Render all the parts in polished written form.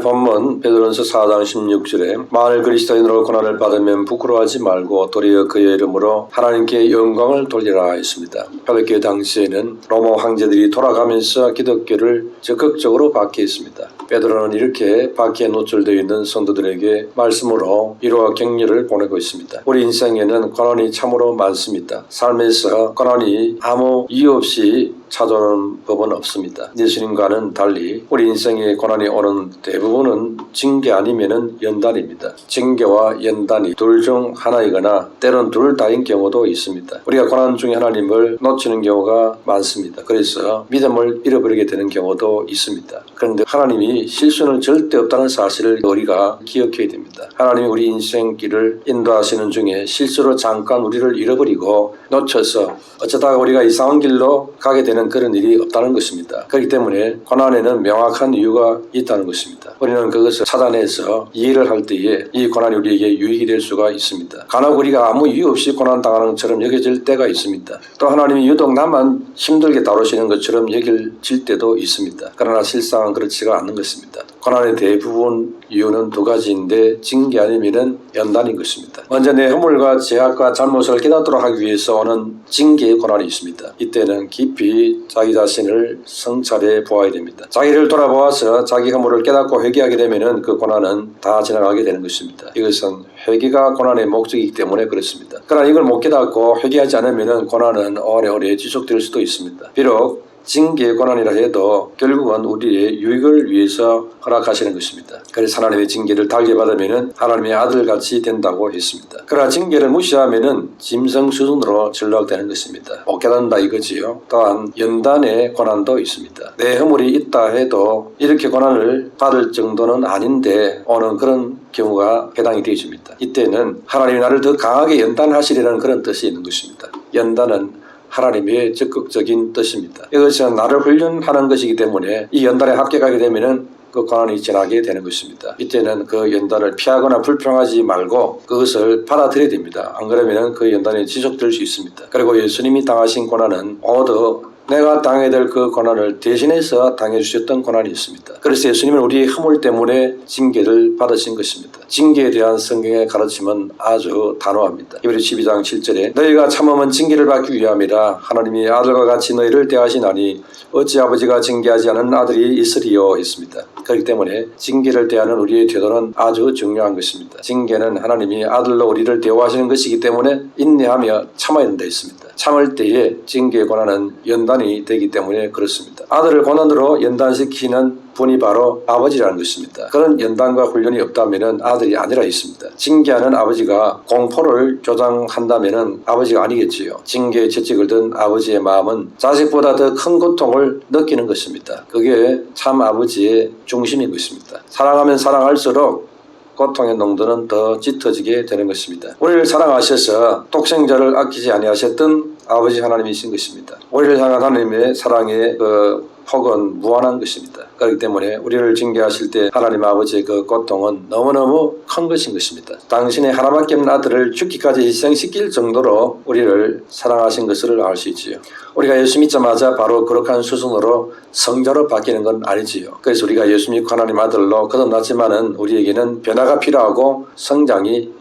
본문 베드로전서 4장 16절에 만일 그리스도인으로 고난을 받으면 부끄러워하지 말고 도리어 그의 이름으로 하나님께 영광을 돌리라 했습니다. 혈기의 당시에는 로마 황제들이 돌아가면서 기독교를 적극적으로 박해했습니다. 베드로는 이렇게 박해에 노출되어 있는 성도들에게 말씀으로 위로와 격려를 보내고 있습니다. 우리 인생에는 고난이 참으로 많습니다. 삶에서 고난이 아무 이유 없이 찾아오는 법은 없습니다. 예수님과는 달리 우리 인생에 고난이 오는 대부분은 징계 아니면은 연단입니다. 징계와 연단이 둘 중 하나이거나 때론 둘 다인 경우도 있습니다. 우리가 고난 중에 하나님을 놓치는 경우가 많습니다. 그래서 믿음을 잃어버리게 되는 경우도 있습니다. 그런데 하나님이 실수는 절대 없다는 사실을 우리가 기억해야 됩니다. 하나님이 우리 인생길을 인도하시는 중에 실수로 잠깐 우리를 잃어버리고 놓쳐서 어쩌다가 우리가 이상한 길로 가게 되는 그런 일이 없다는 것입니다. 그렇기 때문에 고난에는 명확한 이유가 있다는 것입니다. 우리는 그것을 찾아내서 이해를 할 때에 이 고난이 우리에게 유익이 될 수가 있습니다. 간혹 우리가 아무 이유 없이 고난당하는 것처럼 여겨질 때가 있습니다. 또 하나님이 유독 나만 힘들게 다루시는 것처럼 여겨질 때도 있습니다. 그러나 실상은 그렇지가 않는 것입니다. 고난의 대부분 이유는 두 가지인데 징계 아니면은 연단인 것입니다. 먼저 내 허물과 죄악과 잘못을 깨닫도록 하기 위해서 오는 징계의 고난이 있습니다. 이때는 깊이 자기 자신을 성찰해 보아야 됩니다. 자기를 돌아보아서 자기 허물을 깨닫고 회개하게 되면은 그 고난은 다 지나가게 되는 것입니다. 이것은 회개가 고난의 목적이기 때문에 그렇습니다. 그러나 이걸 못 깨닫고 회개하지 않으면은 고난은 오래오래 지속될 수도 있습니다. 비록 징계의 고난이라 해도 결국은 우리의 유익을 위해서 허락하시는 것입니다. 그래서 하나님의 징계를 달게 받으면 하나님의 아들같이 된다고 했습니다. 그러나 징계를 무시하면 짐승 수준으로 전락되는 것입니다. 못 깨닫는다 이거지요. 또한 연단의 고난도 있습니다. 내 허물이 있다 해도 이렇게 고난을 받을 정도는 아닌데 오는 그런 경우가 해당이 되어집니다. 이때는 하나님이 나를 더 강하게 연단하시리라는 그런 뜻이 있는 것입니다. 연단은 하나님의 적극적인 뜻입니다. 이것은 나를 훈련하는 것이기 때문에 이 연단에 합격하게 되면은 그 고난이 지나게 되는 것입니다. 이때는 그 연단을 피하거나 불평하지 말고 그것을 받아들여야 됩니다. 안 그러면 그 연단이 지속될 수 있습니다. 그리고 예수님이 당하신 고난은 모두 내가 당해야 될 그 고난을 대신해서 당해주셨던 고난이 있습니다. 그래서 예수님은 우리의 허물 때문에 징계를 받으신 것입니다. 징계에 대한 성경의 가르침은 아주 단호합니다. 히브리 12장 7절에 너희가 참음은 징계를 받기 위함이라 하나님이 아들과 같이 너희를 대하시나니 어찌 아버지가 징계하지 않은 아들이 있으리요 했습니다. 그렇기 때문에 징계를 대하는 우리의 태도는 아주 중요한 것입니다. 징계는 하나님이 아들로 우리를 대우하시는 것이기 때문에 인내하며 참아야 된다 했습니다. 참을 때에 징계의 고난은 연단이 되기 때문에 그렇습니다. 아들을 고난으로 연단시키는 분이 바로 아버지라는 것입니다. 그런 연단과 훈련이 없다면 아들이 아니라 있습니다. 징계하는 아버지가 공포를 조장한다면 아버지가 아니겠지요. 징계의 채찍을 든 아버지의 마음은 자식보다 더 큰 고통을 느끼는 것입니다. 그게 참 아버지의 중심인 것입니다. 사랑하면 사랑할수록 고통의 농도는 더 짙어지게 되는 것입니다. 우리를 사랑하셔서 독생자를 아끼지 아니하셨던 아버지 하나님이신 것입니다. 우리를 향한 하나님의 사랑의 폭은 무한한 것입니다. 그렇기 때문에 우리를 징계하실 때 하나님 아버지의 그 고통은 너무너무 큰 것인 것입니다. 당신의 하나밖에 없는 아들을 죽기까지 희생시킬 정도로 우리를 사랑하신 것을 알 수 있지요. 우리가 예수 믿자마자 바로 거룩한 수순으로 성자로 바뀌는 건 아니지요. 그래서 우리가 예수 믿고 하나님 아들로 거듭났지만은 우리에게는 변화가 필요하고 성장이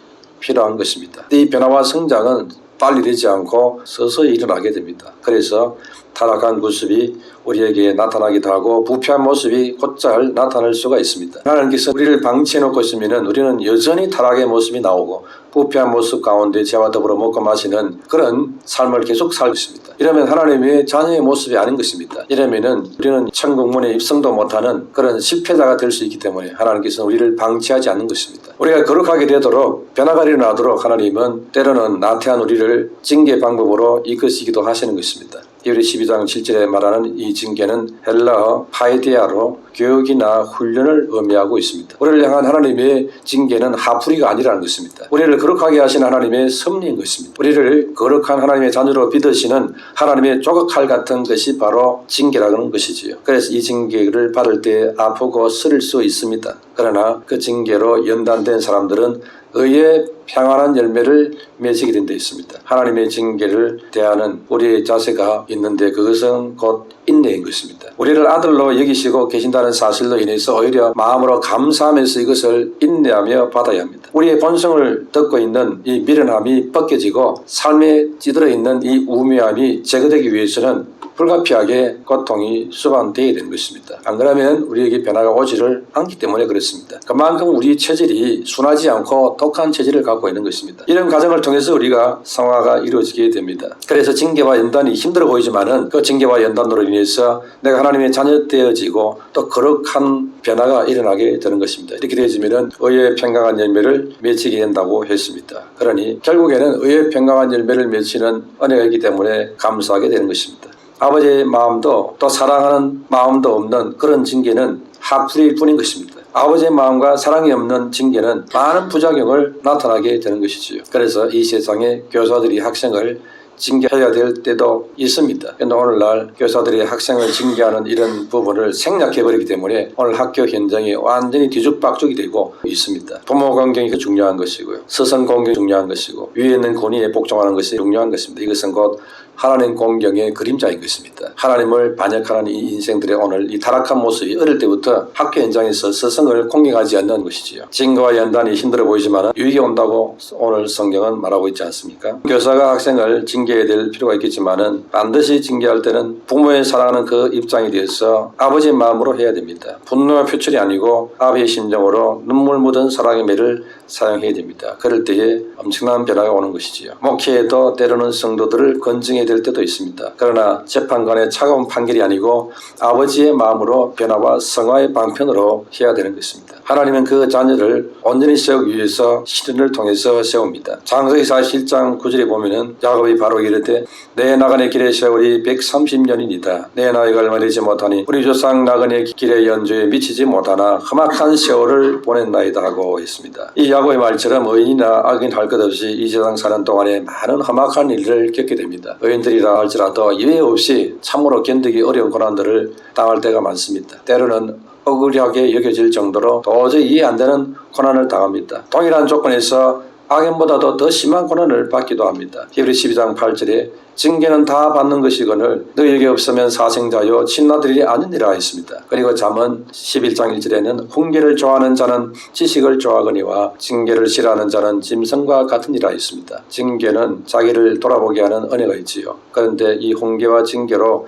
필요한 것입니다. 이 변화와 성장은 빨리 되지 않고 서서히 일어나게 됩니다. 그래서 타락한 모습이 우리에게 나타나기도 하고 부패한 모습이 곧잘 나타날 수가 있습니다. 하나님께서 우리를 방치해놓고 있으면 우리는 여전히 타락의 모습이 나오고 부패한 모습 가운데 죄와 더불어 먹고 마시는 그런 삶을 계속 살고 있습니다. 이러면 하나님의 자녀의 모습이 아닌 것입니다. 이러면은 우리는 천국문에 입성도 못하는 그런 실패자가 될 수 있기 때문에 하나님께서는 우리를 방치하지 않는 것입니다. 우리가 거룩하게 되도록 변화가 일어나도록 하나님은 때로는 나태한 우리를 징계 방법으로 이끄시기도 하시는 것입니다. 히브리 12장 7절에 말하는 이 징계는 헬라어 파이데아로 교육이나 훈련을 의미하고 있습니다. 우리를 향한 하나님의 징계는 하풀이가 아니라는 것입니다. 우리를 거룩하게 하시는 하나님의 섭리인 것입니다. 우리를 거룩한 하나님의 자녀로 빚으시는 하나님의 조각칼 같은 것이 바로 징계라는 것이지요. 그래서 이 징계를 받을 때 아프고 쓰릴 수 있습니다. 그러나 그 징계로 연단된 사람들은 의의 평안한 열매를 맺히게 된 데 있습니다. 하나님의 징계를 대하는 우리의 자세가 있는데 그것은 곧 인내인 것입니다. 우리를 아들로 여기시고 계신다는 사실로 인해서 오히려 마음으로 감사하면서 이것을 인내하며 받아야 합니다. 우리의 본성을 덮고 있는 이 미련함이 벗겨지고 삶에 찌들어 있는 이 우매함이 제거되기 위해서는 불가피하게 고통이 수반되어야 되는 것입니다. 안 그러면 우리에게 변화가 오지를 않기 때문에 그렇습니다. 그만큼 우리 체질이 순하지 않고 독한 체질을 갖고 있는 것입니다. 이런 과정을 통해서 우리가 성화가 이루어지게 됩니다. 그래서 징계와 연단이 힘들어 보이지만은 그 징계와 연단으로 인해서 내가 하나님의 자녀 되어지고 또 거룩한 변화가 일어나게 되는 것입니다. 이렇게 되어지면은 의의 평강한 열매를 맺히게 된다고 했습니다. 그러니 결국에는 의의 평강한 열매를 맺히는 은혜가 있기 때문에 감사하게 되는 것입니다. 아버지의 마음도 또 사랑하는 마음도 없는 그런 징계는 학술일 뿐인 것입니다. 아버지의 마음과 사랑이 없는 징계는 많은 부작용을 나타나게 되는 것이지요. 그래서 이 세상에 교사들이 학생을 징계해야 될 때도 있습니다. 그런데 오늘날 교사들이 학생을 징계하는 이런 부분을 생략해버리기 때문에 오늘 학교 현장이 완전히 뒤죽박죽이 되고 있습니다. 부모 공경이 중요한 것이고요. 스승 공경이 중요한 것이고 위에 있는 권위에 복종하는 것이 중요한 것입니다. 이것은 곧 하나님 공경의 그림자인 것입니다. 하나님을 반역하는 이 인생들의 오늘 이 타락한 모습이 어릴 때부터 학교 현장에서 스승을 공경하지 않는 것이지요. 징계와 연단이 힘들어 보이지만 유익이 온다고 오늘 성경은 말하고 있지 않습니까? 교사가 학생을 징계해야 될 필요가 있겠지만 반드시 징계할 때는 부모의 사랑하는 그 입장에 대해서 아버지의 마음으로 해야 됩니다. 분노의 표출이 아니고 아버지의 심정으로 눈물 묻은 사랑의 매를 사용해야 됩니다. 그럴 때에 엄청난 변화가 오는 것이지요. 목회에도 때로는 성도들을 건증해야 될 때도 있습니다. 그러나 재판관의 차가운 판결이 아니고 아버지의 마음으로 변화와 성화의 방편으로 해야 되는 것입니다. 하나님은 그 자녀를 온전히 세우기 위해서 시련을 통해서 세웁니다. 창세기사 7장 9절에 보면은 야곱이 바로 이르되 내 나그네 길의 세월이 130년이니이다. 내 나이가 얼마 되지 못하니 우리 조상 나그네 길의 연주에 미치지 못하나 험악한 세월을 보냈나이다 하고 했습니다. 이 야곱의 말처럼 의인이나 악인 할 것 없이 이 세상 사는 동안에 많은 험악한 일을 겪게 됩니다. 의인들이라 할지라도 예외 없이 참으로 견디기 어려운 고난들을 당할 때가 많습니다. 때로는 억울하게 여겨질 정도로 도저히 이해 안 되는 고난을 당합니다. 동일한 조건에서 악인보다도 더 심한 고난을 받기도 합니다. 히브리 12장 8절에 징계는 다 받는 것이거늘 너희에게 없으면 사생자요 친나들이 아니니라 했습니다. 그리고 잠언 11장 1절에는 훈계를 좋아하는 자는 지식을 좋아하거니와 징계를 싫어하는 자는 짐승과 같으니라 했습니다. 징계는 자기를 돌아보게 하는 은혜가 있지요. 그런데 이 훈계와 징계로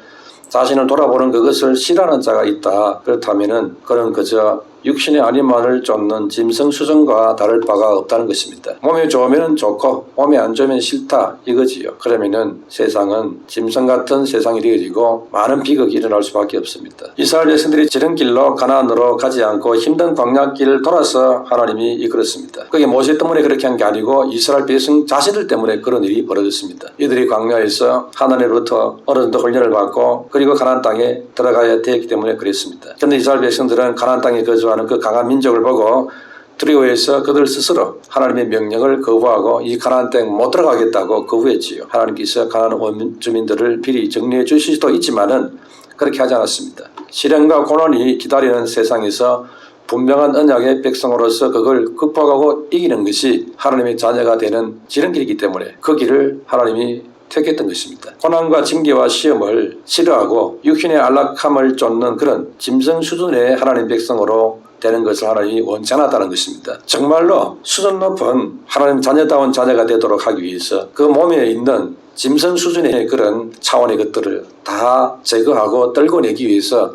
자신을 돌아보는 그것을 싫어하는 자가 있다. 그렇다면은 그는 그저 육신의 아니만을 쫓는 짐승 수준과 다를 바가 없다는 것입니다. 몸이 좋으면 좋고 몸이 안 좋으면 싫다 이거지요. 그러면은 세상은 짐승 같은 세상이 되어지고 많은 비극이 일어날 수밖에 없습니다. 이스라엘 백성들이 지름길로 가나안으로 가지 않고 힘든 광야길을 돌아서 하나님이 이끌었습니다. 그게 모세 때문에 그렇게 한 게 아니고 이스라엘 백성 자신들 때문에 그런 일이 벌어졌습니다. 이들이 광야에서 하나님으로부터 어느정도 훈련을 받고 그리고 가나안 땅에 들어가야 되기 때문에 그랬습니다. 그런데 이스라엘 백성들은 가나안 땅에 거주하는 그 강한 민족을 보고 두려워해서 그들 스스로 하나님의 명령을 거부하고 이 가나안 땅 못 들어가겠다고 거부했지요. 하나님께서 가나안 원주민들을 미리 정리해 주실 수도 있지만은 그렇게 하지 않았습니다. 시련과 고난이 기다리는 세상에서 분명한 언약의 백성으로서 그걸 극복하고 이기는 것이 하나님의 자녀가 되는 지름길이기 때문에 그 길을 하나님이 택했던 것입니다. 고난과 징계와 시험을 싫어하고 육신의 안락함을 쫓는 그런 짐승 수준의 하나님 백성으로 되는 것을 하나님이 원치 않았다는 것입니다. 정말로 수준 높은 하나님 자녀다운 자녀가 되도록 하기 위해서 그 몸에 있는 짐승 수준의 그런 차원의 것들을 다 제거하고 떨궈내기 위해서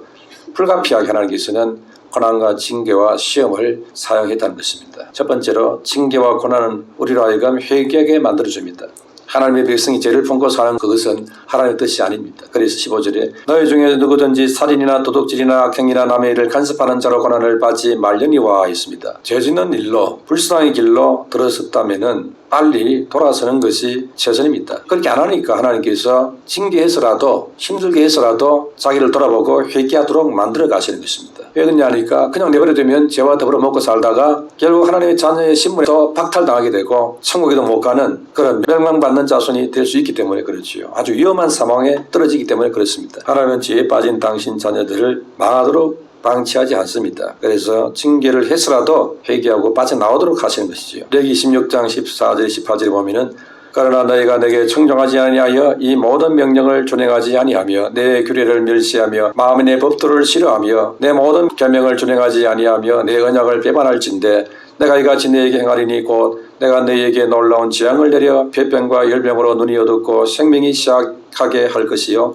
불가피하게 하나님께서는 고난과 징계와 시험을 사용했다는 것입니다. 첫 번째로 징계와 고난은 우리로 하여금 회개하게 만들어줍니다. 하나님의 백성이 죄를 품고 사는 그것은 하나님의 뜻이 아닙니다. 그래서 15절에 너희 중에 누구든지 살인이나 도둑질이나 악행이나 남의 일을 간섭하는 자로 고난을 받지 말려니와 있습니다. 죄 짓는 일로 불순항의 길로 들어섰다면은 빨리 돌아서는 것이 최선입니다. 그렇게 안 하니까 하나님께서 징계해서라도 힘들게 해서라도 자기를 돌아보고 회개하도록 만들어 가시는 것입니다. 왜 그러냐니까 그냥 내버려두면 죄와 더불어 먹고 살다가 결국 하나님의 자녀의 신분에서 박탈당하게 되고 천국에도 못 가는 그런 멸망받는 자손이 될 수 있기 때문에 그렇지요. 아주 위험한 상황에 떨어지기 때문에 그렇습니다. 하나님은 죄에 빠진 당신 자녀들을 망하도록 방치하지 않습니다. 그래서 징계를 해서라도 회개하고 빠져나오도록 하시는 것이지요. 레위기 16장 14절 18절에 보면은 그러나 너희가 내게 청종하지 아니하여 이 모든 명령을 준행하지 아니하며 내 규례를 멸시하며 마음에 내 법도를 싫어하며 내 모든 계명을 준행하지 아니하며 내 언약을 배반할진대 내가 이같이 너희에게 행하리니 곧 내가 너희에게 놀라운 재앙을 내려 폐병과 열병으로 눈이 어둡고 생명이 시작하게 할 것이요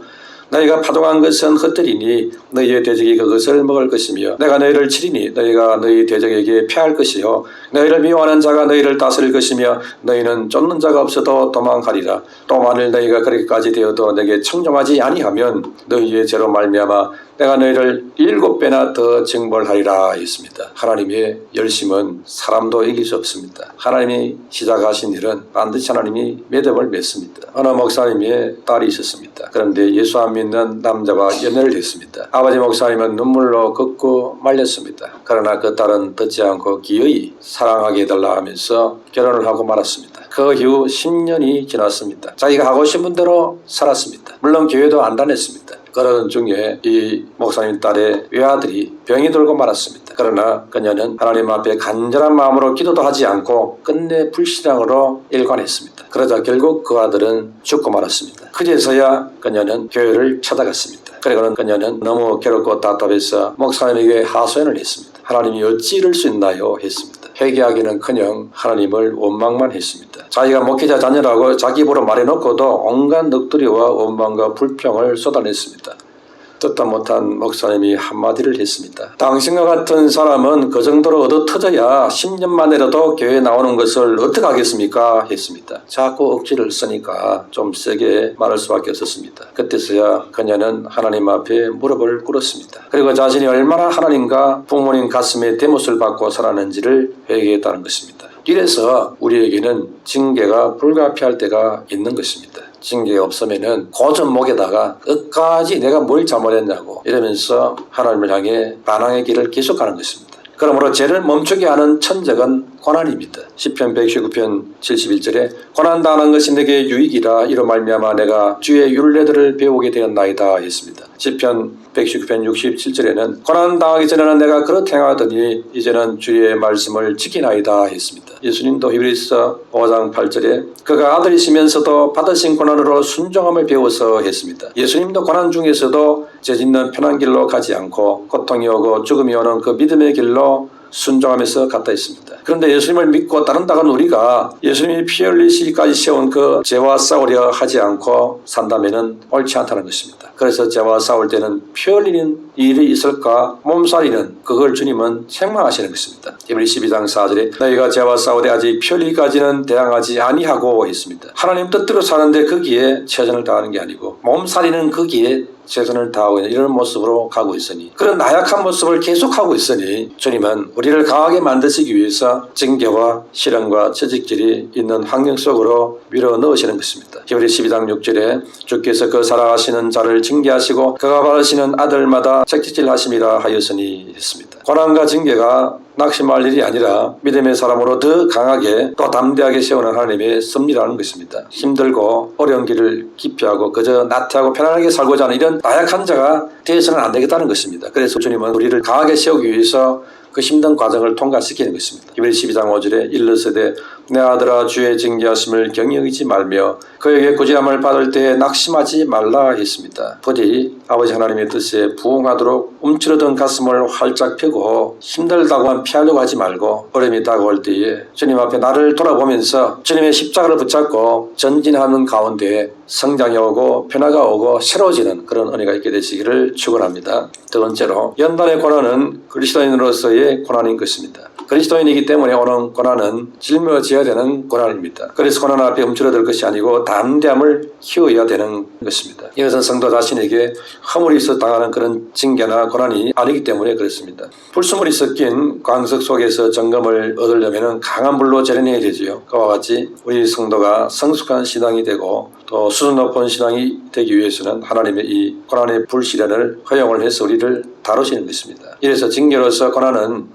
너희가 파동한 것은 헛되리니 너희의 대적이 그것을 먹을 것이며 내가 너희를 치리니 너희가 너희 대적에게 패할 것이요 너희를 미워하는 자가 너희를 다스릴 것이며 너희는 쫓는 자가 없어도 도망하리라. 또 만일 너희가 그렇게까지 되어도 내게 청종하지 아니하면 너희의 죄로 말미암아 내가 너희를 7배나 더 징벌하리라 했습니다. 하나님의 열심은 사람도 이길 수 없습니다. 하나님이 시작하신 일은 반드시 하나님이 매듭을 맺습니다. 어느 목사님의 딸이 있었습니다. 그런데 예수 안 믿는 남자와 연애를 했습니다. 아버지 목사님은 눈물로 걷고 말렸습니다. 그러나 그 딸은 듣지 않고 기어이 사랑하게 해달라 하면서 결혼을 하고 말았습니다. 그 이후 10년이 지났습니다. 자기가 하고 싶은 대로 살았습니다. 물론 교회도 안 다녔습니다. 그러던 중에 이 목사님 딸의 외아들이 병이 들고 말았습니다. 그러나 그녀는 하나님 앞에 간절한 마음으로 기도도 하지 않고 끝내 불신앙으로 일관했습니다. 그러자 결국 그 아들은 죽고 말았습니다. 그제서야 그녀는 교회를 찾아갔습니다. 그리고는 그녀는 너무 괴롭고 답답해서 목사님에게 하소연을 했습니다. 하나님이 어찌 이럴 수 있나요? 했습니다. 회개하기는커녕 하나님을 원망만 했습니다. 자기가 목회자 자녀라고 자기 입으로 말해놓고도 온갖 넋두리와 원망과 불평을 쏟아냈습니다. 듣다 못한 목사님이 한마디를 했습니다. 당신과 같은 사람은 그 정도로 얻어터져야 10년 만에라도 교회에 나오는 것을 어떻게 하겠습니까? 했습니다. 자꾸 억지를 쓰니까 좀 세게 말할 수밖에 없었습니다. 그때서야 그녀는 하나님 앞에 무릎을 꿇었습니다. 그리고 자신이 얼마나 하나님과 부모님 가슴에 대못을 받고 살았는지를 회개했다는 것입니다. 이래서 우리에게는 징계가 불가피할 때가 있는 것입니다. 징계가 없으면은 고전 목에다가 끝까지 내가 뭘 잘못했냐고 이러면서 하나님을 향해 반항의 길을 계속하는 것입니다. 그러므로 죄를 멈추게 하는 천적은 고난입니다. 시편 119편 71절에 고난당하는 것이 내게 유익이라 이로 말미암아 내가 주의 율례들을 배우게 되었나이다 했습니다. 시편 119편 67절에는 고난당하기 전에는 내가 그렇게 행하더니 이제는 주의 말씀을 지키나이다 했습니다. 예수님도 히브리서 5장 8절에 그가 아들이시면서도 받으신 고난으로 순종함을 배워서 했습니다. 예수님도 고난 중에서도 죄짓는 편한 길로 가지 않고 고통이 오고 죽음이 오는 그 믿음의 길로 순종하면서 갔다 있습니다. 그런데 예수님을 믿고 따른다는 우리가 예수님이 피 흘리시기까지 세운 그 죄와 싸우려 하지 않고 산다면은 옳지 않다는 것입니다. 그래서 죄와 싸울 때는 피 흘리는 일이 있을까 몸살이는 그걸 주님은 책망하시는 것입니다. 히브리 12장 4절에 너희가 죄와 싸우되 아직 피 흘리기까지는 대항하지 아니하고 했습니다. 하나님 뜻대로 사는데 거기에 최선을 다하는 게 아니고 몸살이는 거기에 최선을 다하고 있는 이런 모습으로 가고 있으니 그런 나약한 모습을 계속하고 있으니 주님은 우리를 강하게 만드시기 위해서 징계와 시련과 채찍질이 있는 환경 속으로 밀어 넣으시는 것입니다. 히브리 12장 6절에 주께서 그 사랑하시는 자를 징계하시고 그가 바르시는 아들마다 채찍질 하심이라 하였으니 했습니다. 고난과 징계가 낙심할 일이 아니라 믿음의 사람으로 더 강하게 또 담대하게 세우는 하나님의 섭리라는 것입니다. 힘들고 어려운 길을 기피하고 그저 나태하고 편안하게 살고자 하는 이런 나약한 자가 되어서는 안 되겠다는 것입니다. 그래서 주님은 우리를 강하게 세우기 위해서 그 힘든 과정을 통과시키는 것입니다. 히브리 12장 5절에 일러스되 내 아들아 주의 징계하심을 경히 여기지 말며 그에게 꾸지람을 받을 때에 낙심하지 말라 했습니다. 부디 아버지 하나님의 뜻에 부응하도록 움츠러든 가슴을 활짝 펴고 힘들다고만 피하려고 하지 말고 어려움이 다가올 때에 주님 앞에 나를 돌아보면서 주님의 십자가를 붙잡고 전진하는 가운데 성장이 오고 변화가 오고 새로워지는 그런 은혜가 있게 되시기를 축원합니다. 두 번째로 연단의 고난은 그리스도인으로서의 고난인 것입니다. 그리스도인이기 때문에 오는 고난은 짊어져야 되는 고난입니다. 그래서 고난 앞에 움츠러들 것이 아니고 담대함을 키워야 되는 것입니다. 이것은 성도 자신에게 허물이 있어 당하는 그런 징계나 고난이 아니기 때문에 그렇습니다. 불순물이 섞인 광석 속에서 정금을 얻으려면 강한 불로 절여내야 되지요. 그와 같이 우리 성도가 성숙한 신앙이 되고 또 수준 높은 신앙이 되기 위해서는 하나님의 이 고난의 불시련을 허용을 해서 우리를 다루시는 것입니다. 이래서 징계로서 고난은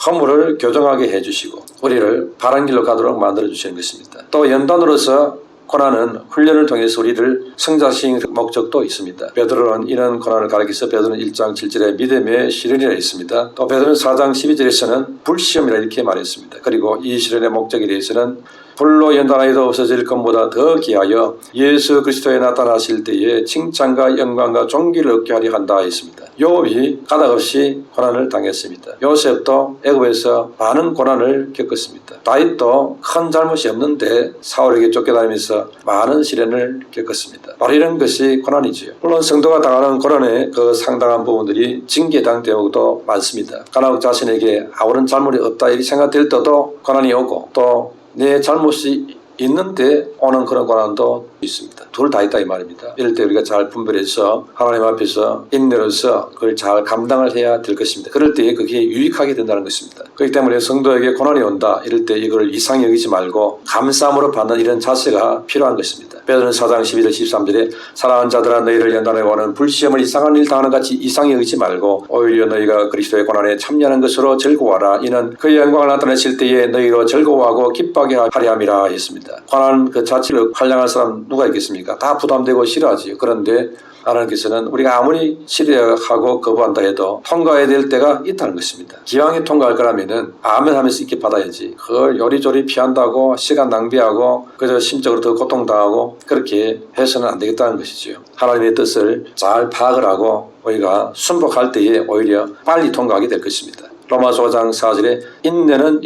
허물을 교정하게 해주시고 우리를 바른 길로 가도록 만들어주시는 것입니다. 또 연단으로서 고난은 훈련을 통해서 우리를 성장시키는 목적도 있습니다. 베드로는 이런 고난을 가리켜서 베드로는 1장 7절에 믿음의 시련이라 했습니다. 또 베드로는 4장 12절에서는 불시험이라 이렇게 말했습니다. 그리고 이 시련의 목적에 대해서는 불로 연단하여도 없어질 것보다 더 귀하여 예수 그리스도에 나타나실 때에 칭찬과 영광과 존귀를 얻게 하려 한다 했습니다. 요업이 까닭없이 고난을 당했습니다. 요셉도 애굽에서 많은 고난을 겪었습니다. 다윗도 큰 잘못이 없는데 사울에게 쫓겨다니면서 많은 시련을 겪었습니다. 바로 이런 것이 고난이지요. 물론 성도가 당하는 고난의 그 상당한 부분들이 징계에 해당되는 경우도 많습니다. 까닭 자신에게 아무런 잘못이 없다 이렇게 생각될 때도 고난이 오고 또 내 잘못이 있는데 오는 그런 고난도 있습니다. 둘 다 있다 이 말입니다. 이럴 때 우리가 잘 분별해서 하나님 앞에서 인내로서 그걸 잘 감당을 해야 될 것입니다. 그럴 때 그게 유익하게 된다는 것입니다. 그렇기 때문에 성도에게 고난이 온다 이럴 때 이걸 이상히 여기지 말고 감사함으로 받는 이런 자세가 필요한 것입니다. 베드로는 4장 12절 13절에 사랑하는 자들아 너희를 연단하고는 불시험을 이상한 일 당하는 같이 이상히 여기지 말고 오히려 너희가 그리스도의 고난에 참여하는 것으로 즐거워하라. 이는 그의 영광을 나타내실 때에 너희로 즐거워하고 기뻐하게 하려 함이라 했습니다. 고난 그 자체를 활량할 사람 누가 있겠습니까? 다 부담되고 싫어하지요. 그런데 하나님께서는 우리가 아무리 싫어하고 거부한다 해도 통과해야 될 때가 있다는 것입니다. 기왕에 통과할 거라면은 아멘 하면서 이렇게 받아야지. 그걸 요리조리 피한다고 시간 낭비하고 그저 심적으로 더 고통당하고 그렇게 해서는 안 되겠다는 것이죠. 하나님의 뜻을 잘 파악을 하고 우리가 순복할 때에 오히려 빨리 통과하게 될 것입니다. 로마서 5장 4절에 인내는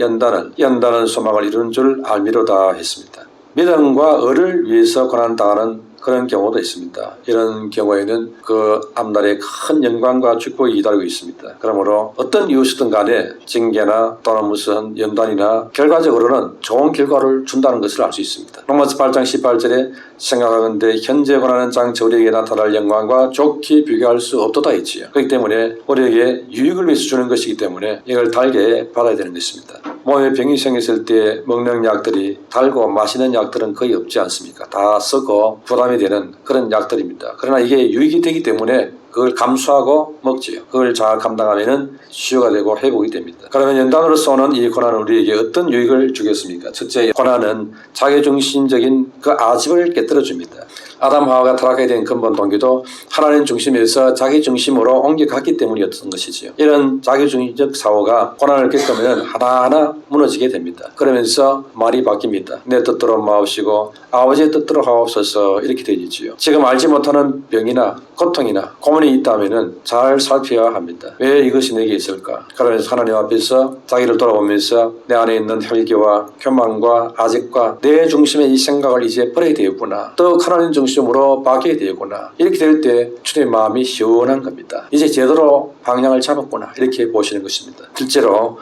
연단은 소망을 이루는 줄 알미로다 했습니다. 믿음과 의를 위해서 고난당하는 그런 경우도 있습니다. 이런 경우에는 그 앞날에 큰 영광과 축복이 기다리고 있습니다. 그러므로 어떤 이유시든 간에 징계나 또는 무슨 연단이나 결과적으로는 좋은 결과를 준다는 것을 알 수 있습니다. 로마서 8장 18절에 생각하건대 현재 고난은 장차 우리에게 나타날 영광과 좋게 비교할 수 없도다 했지요. 그렇기 때문에 우리에게 유익을 위해서 주는 것이기 때문에 이걸 달게 받아야 되는 것입니다. 몸에 병이 생겼을 때 먹는 약들이 달고 맛있는 약들은 거의 없지 않습니까? 다 썩고 부담이 되는 그런 약들입니다. 그러나 이게 유익이 되기 때문에 그걸 감수하고 먹지요. 그걸 잘 감당하면은 치유가 되고 회복이 됩니다. 그러면 연단으로서 오는 이 고난은 우리에게 어떤 유익을 주겠습니까? 첫째, 고난은 자기중심적인 그 아집을 깨뜨려줍니다. 아담 하와가 타락하게 된 근본 동기도 하나님 중심에서 자기 중심으로 옮겨갔기 때문이었던 것이지요. 이런 자기중심적 사고가 고난을 겪으면 하나하나 무너지게 됩니다. 그러면서 말이 바뀝니다. 내 뜻대로 마옵시고 아버지의 뜻대로 하옵소서 이렇게 되지요. 지금 알지 못하는 병이나 고통이나 고민이 있다면 잘 살펴야 합니다. 왜 이것이 내게 있을까? 그러면서 하나님 앞에서 자기를 돌아보면서 내 안에 있는 혈기와 교만과 아집과 내 중심의 이 생각을 이제 버려야 되겠구나. 또 하나님 중심으로 바뀌어야 되겠구나. 이렇게 될 때 주님의 마음이 시원한 겁니다. 이제 제대로 방향을 잡았구나. 이렇게 보시는 것입니다. 실제로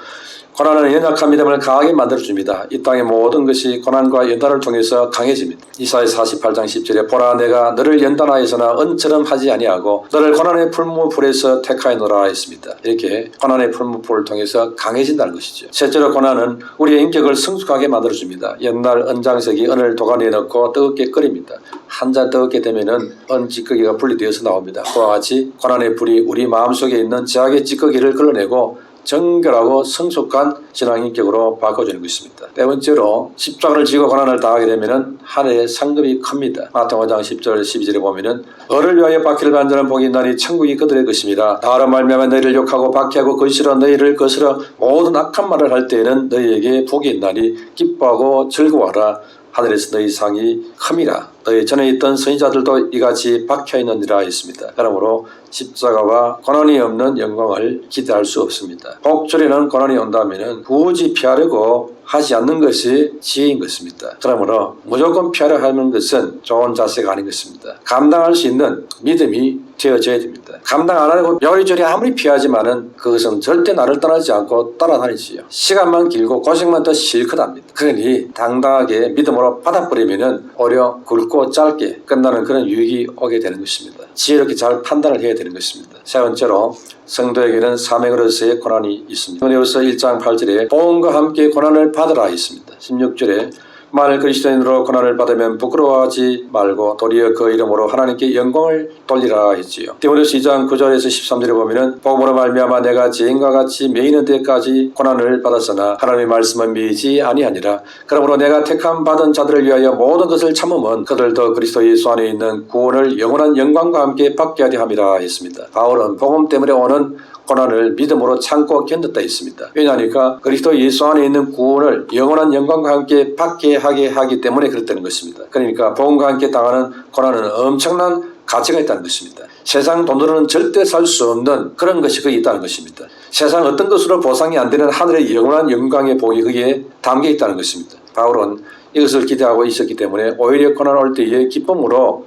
고난은 연약한 믿음을 강하게 만들어줍니다. 이 땅의 모든 것이 고난과 연단을 통해서 강해집니다. 이사야 48장 10절에 보라 내가 너를 연단하여서나 은처럼 하지 아니하고 너를 고난의 풀무불에서 택하였노라 했습니다. 이렇게 고난의 풀무불을 통해서 강해진다는 것이죠. 실제로 고난은 우리의 인격을 성숙하게 만들어줍니다. 옛날 은장석이 은을 도가니에 넣고 뜨겁게 끓입니다. 한 잔 뜨겁게 되면은 은 찌꺼기가 분리되어서 나옵니다. 그와 같이 고난의 불이 우리 마음속에 있는 죄악의 찌꺼기를 걸러내고 정결하고 성숙한 신앙인격으로 바꿔주는 것입니다. 네 번째로 십자가를 지고 고난을 당하게 되면 하늘의 상급이 큽니다. 마태복음 5장 10절 12절에 보면 너를 위하여 박해를 받는 자는 복이 있나니 천국이 그들의 것입니다. 나로 말미암아 너희를 욕하고 박해하고 거스려 너희를 거스려 모든 악한 말을 할 때에는 너희에게 복이 있나니 기뻐하고 즐거워하라. 하늘에서 너희 상이 큼이라. 너희 전에 있던 선지자들도 이같이 박혀있느니라 했습니다. 그러므로 십자가와 고난이 없는 영광을 기대할 수 없습니다. 복절에는 고난이 온다면 굳이 피하려고 하지 않는 것이 지혜인 것입니다. 그러므로 무조건 피하려 하는 것은 좋은 자세가 아닌 것입니다. 감당할 수 있는 믿음이 되어져야 됩니다. 감당 안 하고 요리조리 아무리 피하지만은 그것은 절대 나를 떠나지 않고 따라다니지요. 시간만 길고 고생만 더 실컷 합니다. 그러니 당당하게 믿음으로 받아버리면은 오히려 굵고 짧게 끝나는 그런 유익이 오게 되는 것입니다. 지혜롭게 잘 판단을 해야 되는 것입니다. 세 번째로 성도에게는 사명으로서의 고난이 있습니다. 디모데후서 1장 8절에 복음과 함께 고난을 받으라 했습니다. 16절에 만일 그리스도인으로 고난을 받으면 부끄러워하지 말고 도리어 그 이름으로 하나님께 영광을 돌리라 했지요. 디모데후서 2장 9절에서 13절에 보면은 복음으로 말미암아 내가 죄인과 같이 매이는 데까지 고난을 받았으나 하나님의 말씀은 매이지 아니하니라. 그러므로 내가 택함 받은 자들을 위하여 모든 것을 참음은 그들도 그리스도 예수 안에 있는 구원을 영원한 영광과 함께 받게 하려 함이라 했습니다. 바울은 복음 때문에 오는 고난을 믿음으로 참고 견뎠다 했습니다. 왜냐하니까 그리스도 예수 안에 있는 구원을 영원한 영광과 함께 받게 하게 하기 때문에 그렇다는 것입니다. 그러니까 복음과 함께 당하는 고난은 엄청난 가치가 있다는 것입니다. 세상 돈으로는 절대 살 수 없는 그런 것이 거기 있다는 것입니다. 세상 어떤 것으로 보상이 안 되는 하늘의 영원한 영광의 복이 거기에 담겨 있다는 것입니다. 바울은 이것을 기대하고 있었기 때문에 오히려 고난 올 때에 기쁨으로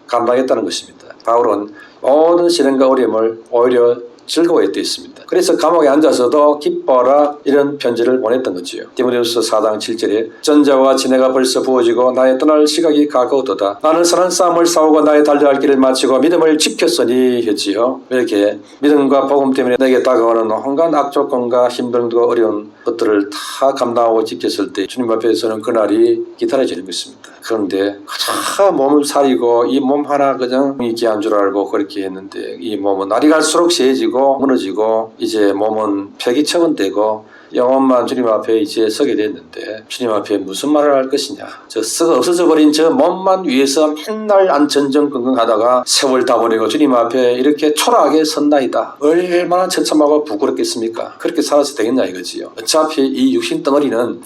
감당했다는 것입니다. 바울은 모든 시련과 어려움을 오히려 즐거워했다 했습니다. 그래서 감옥에 앉아서도 기뻐라 이런 편지를 보냈던 거지요. 디모데후서 4장 7절에 전자와 지내가 벌써 부어지고 나의 떠날 시각이 가까웠도다. 나는 선한 싸움을 싸우고 나의 달려갈 길을 마치고 믿음을 지켰으니 했지요. 이렇게 믿음과 복음 때문에 내게 다가오는 온갖 악조건과 힘듦과 어려운 것들을 다 감당하고 지켰을 때 주님 앞에서는 그날이 기다려지는 것입니다. 그런데 다 몸을 사리고 이 몸 하나 그냥 귀한 줄 알고 그렇게 했는데 이 몸은 날이 갈수록 세지고 무너지고 이제 몸은 폐기 처분되고 영혼만 주님 앞에 이제 서게 됐는데 주님 앞에 무슨 말을 할 것이냐. 저 썩어 없어져 버린 저 몸만 위해서 맨날 안전전긍긍하다가 세월 다 보내고 주님 앞에 이렇게 초라하게 선나이다. 얼마나 처참하고 부끄럽겠습니까? 그렇게 살아서 되겠냐 이거지요. 어차피 이 육신 덩어리는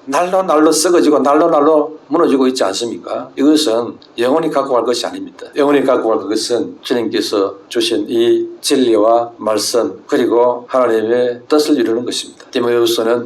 날로 썩어지고 날로 무너지고 있지 않습니까? 이것은 영원히 갖고 갈 것이 아닙니다. 영원히 갖고 갈 것은 주님께서 주신 이 진리와 말씀 그리고 하나님의 뜻을 이루는 것입니다. 디모데후서는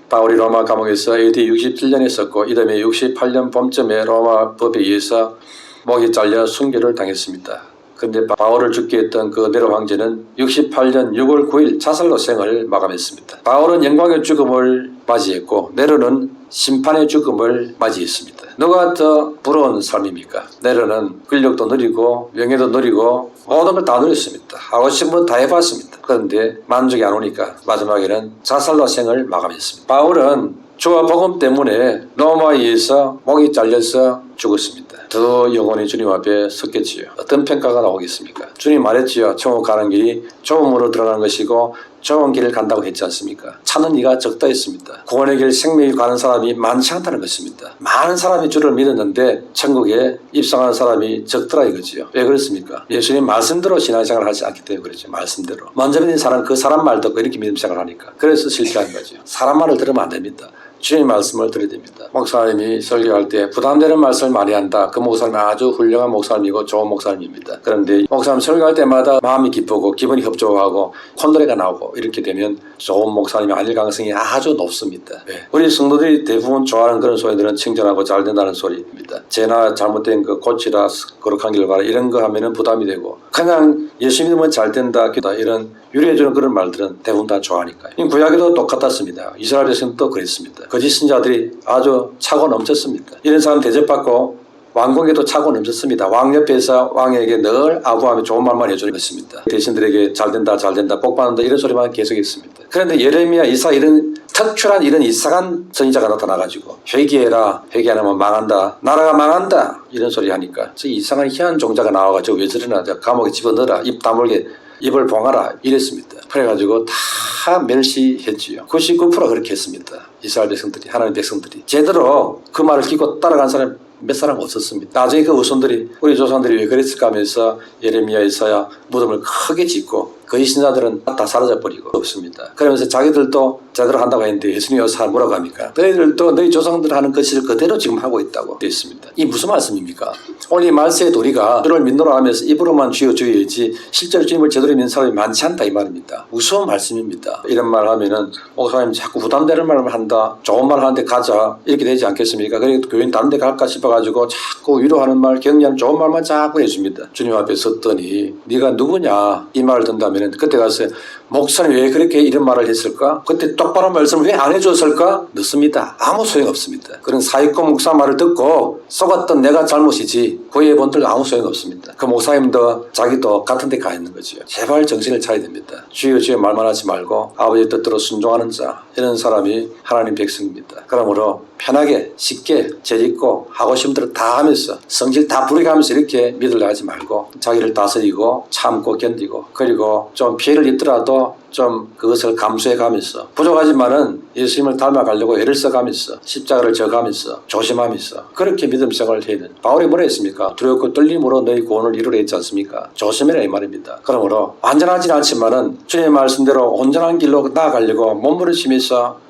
바울이 로마 감옥에서 AD 67년에 썼고 이듬해 68년 봄쯤에 로마 법에 의해서 목이 잘려 순교를 당했습니다. 그런데 바울을 죽게 했던 그 네로 황제는 68년 6월 9일 자살로 생을 마감했습니다. 바울은 영광의 죽음을 맞이했고 네로는 심판의 죽음을 맞이했습니다. 누가 더 부러운 삶입니까? 네로는 권력도 누리고 명예도 누리고 모든 걸 다 누렸습니다. 하고 싶은 건 다 해봤습니다. 그런데 만족이 안 오니까 마지막에는 자살로 생을 마감했습니다. 바울은 주와 복음 때문에 로마에서 목이 잘려서 죽었습니다. 더 영원히 주님 앞에 섰겠지요. 어떤 평가가 나오겠습니까? 주님 말했지요. 천국 가는 길이 좁음으로 들어가는 것이고 좁은 길을 간다고 했지 않습니까? 찾는 이가 적다 했습니다. 구원의 길 생명이 가는 사람이 많지 않다는 것입니다. 많은 사람이 주를 믿었는데 천국에 입성하는 사람이 적더라 이거지요. 왜 그렇습니까? 예수님 말씀대로 신앙생활을 하지 않기 때문에 그렇죠. 말씀대로. 먼저 믿는 사람은 그 사람 말 듣고 이렇게 믿음 생활을 하니까. 그래서 실패한 거죠. 사람 말을 들으면 안 됩니다. 주님 말씀을 들어야 됩니다. 목사님이 설교할 때 부담되는 말씀을 많이 한다. 그 목사님은 아주 훌륭한 목사님이고 좋은 목사님입니다. 그런데 목사님 설교할 때마다 마음이 기쁘고 기분이 협조하고 콧노래가 나오고 이렇게 되면 좋은 목사님이 아닐 가능성이 아주 높습니다. 네. 우리 성도들이 대부분 좋아하는 그런 소리들은 칭찬하고 잘 된다는 소리입니다. 죄나 잘못된 그 고치라 거룩한 길을 가라 이런 거 하면은 부담이 되고 그냥 예수 믿으면 잘 된다 이런 유리해주는 그런 말들은 대부분 다 좋아하니까요. 구약에도 똑같았습니다. 이스라엘 백성도 그랬습니다. 거짓 신자들이 아주 차고 넘쳤습니다. 이런 사람 대접받고 왕궁에도 차고 넘쳤습니다. 왕 옆에서 왕에게 늘 아부하며 좋은 말만 해주는 것입니다. 대신들에게 잘된다 복받는다 이런 소리만 계속했습니다. 그런데 예레미야 이사 이런 특출한 이런 이상한 선지자가 나타나가지고 회개해라 회개 안 하면 망한다 나라가 망한다 이런 소리 하니까 저 이상한 희한 종자가 나와가지고 왜 저러나 감옥에 집어넣어라 입 다물게 입을 봉하라 이랬습니다. 그래가지고 다 멸시했지요. 99% 그렇게 했습니다. 이스라엘 백성들이 하나님 백성들이 제대로 그 말을 듣고 따라간 사람 몇 사람 없었습니다. 나중에 그 후손들이 우리 조상들이 왜 그랬을까 하면서 예레미야 이사야 무덤을 크게 짓고 거짓 신자들은 다 사라져버리고 없습니다. 그러면서 자기들도 제대로 한다고 했는데 예수님이 와서 뭐라고 합니까? 너희들도 너희 조상들 하는 것을 그대로 지금 하고 있다고 되어 있습니다. 이 무슨 말씀입니까? 오늘 이 말세의 도리가 주를 믿노라 하면서 입으로만 주여 주여야지 실제로 주님을 제대로 믿는 사람이 많지 않다 이 말입니다. 무서운 말씀입니다. 이런 말 하면은 목사님 자꾸 부담되는 말을 한다. 좋은 말 하는데 가자 이렇게 되지 않겠습니까? 그래도 교인 다른 데 갈까 싶어가지고 자꾸 위로하는 말 격려하는 좋은 말만 자꾸 해줍니다. 주님 앞에 섰더니 네가 누구냐 이 말을 듣는다면 그때 가서 목사님 왜 그렇게 이런 말을 했을까? 그때 똑바로 말씀을 왜 안 해줬을까? 늦습니다. 아무 소용없습니다. 그런 사익고 목사 말을 듣고 속았던 내가 잘못이지 구의 본들 아무 소용없습니다. 그 목사님도 자기도 같은 데 가 있는 거죠. 제발 정신을 차려야 됩니다. 주여 주여 말만 하지 말고 아버지의 뜻대로 순종하는 자 이런 사람이 하나님 백성입니다. 그러므로 편하게 쉽게 재짓고 하고 싶은 대로 다 하면서 성질 다 부려가면서 이렇게 믿으려 하지 말고 자기를 다스리고 참고 견디고 그리고 좀 피해를 입더라도 좀 그것을 감수해 가면서 부족하지만은 예수님을 닮아가려고 애를 써가면서 십자가를 져가면서 조심하면서 그렇게 믿음 생활을 해야 되는 바울이 뭐라 했습니까? 두렵고 떨림으로 너희 구원을 이루려 했지 않습니까? 조심해라 이 말입니다. 그러므로 완전하지는 않지만은 주님의 말씀대로 온전한 길로 나아가려고 몸부림치면서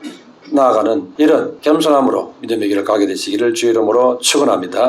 나아가는 이런 겸손함으로 믿음의 길을 가게 되시기를 주의 이름으로 축원합니다.